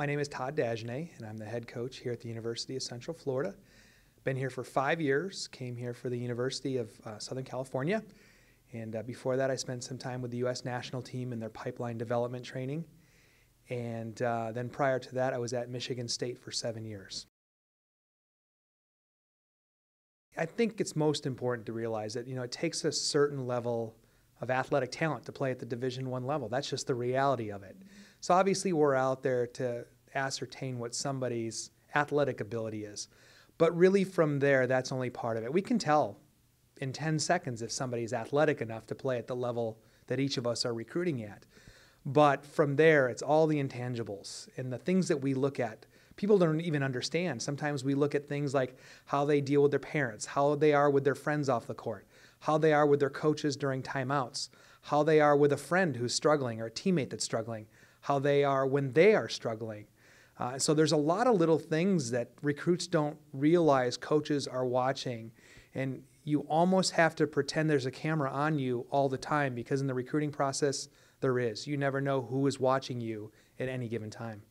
My name is Todd Dagenais, and I'm the head coach here at the University of Central Florida. Been here for 5 years, came here for the University of Southern California, and before that I spent some time with the U.S. national team in their pipeline development training, and then prior to that I was at Michigan State for 7 years. I think it's most important to realize that it takes a certain level of athletic talent to play at the Division I level. That's just the reality of it. So obviously we're out there to ascertain what somebody's athletic ability is. But really from there, that's only part of it. We can tell in 10 seconds if somebody's athletic enough to play at the level that each of us are recruiting at. But from there, it's all the intangibles and the things that we look at. People don't even understand. Sometimes we look at things like how they deal with their parents, how they are with their friends off the court, how they are with their coaches during timeouts, how they are with a friend who's struggling or a teammate that's struggling, how they are when they are struggling. So there's a lot of little things that recruits don't realize coaches are watching, and you almost have to pretend there's a camera on you all the time, because in the recruiting process there is. You never know who is watching you at any given time.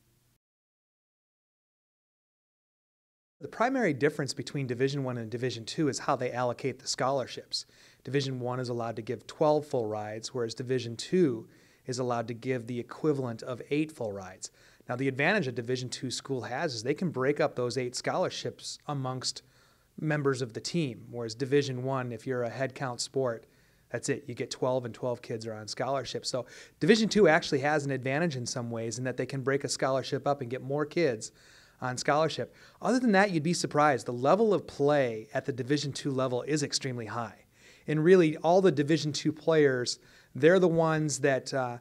The primary difference between Division I and Division II is how they allocate the scholarships. Division I is allowed to give 12 full rides, whereas Division II is allowed to give the equivalent of 8 full rides. Now, the advantage a Division II school has is they can break up those 8 scholarships amongst members of the team, whereas Division I, if you're a head count sport, that's it. You get 12 and 12 kids are on scholarship. So Division II actually has an advantage in some ways in that they can break a scholarship up and get more kids on scholarship. Other than that, you'd be surprised. The level of play at the Division II level is extremely high. And really, all the Division II players, they're the ones that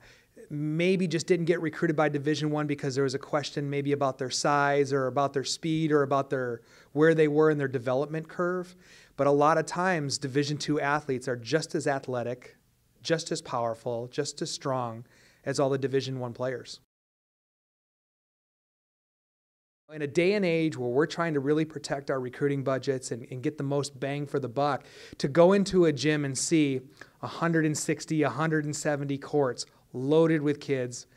maybe just didn't get recruited by Division I because there was a question maybe about their size or about their speed or about where they were in their development curve. But a lot of times, Division II athletes are just as athletic, just as powerful, just as strong as all the Division I players. In a day and age where we're trying to really protect our recruiting budgets and get the most bang for the buck, to go into a gym and see 160, 170 courts loaded with kids,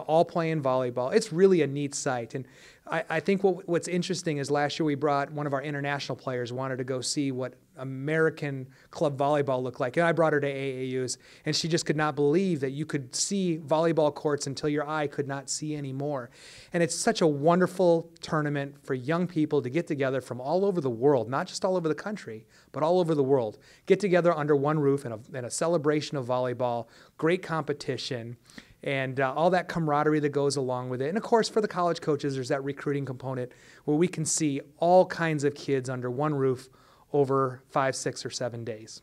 all playing volleyball, it's really a neat sight. And I think what's interesting is last year we brought one of our international players, wanted to go see what American club volleyball looked like. And I brought her to AAUs, and she just could not believe that you could see volleyball courts until your eye could not see anymore. And it's such a wonderful tournament for young people to get together from all over the world, not just all over the country, but all over the world. Get together under one roof in a celebration of volleyball, great competition, and all that camaraderie that goes along with it. And of course, for the college coaches, there's that recruiting component where we can see all kinds of kids under one roof over 5, 6, or 7 days.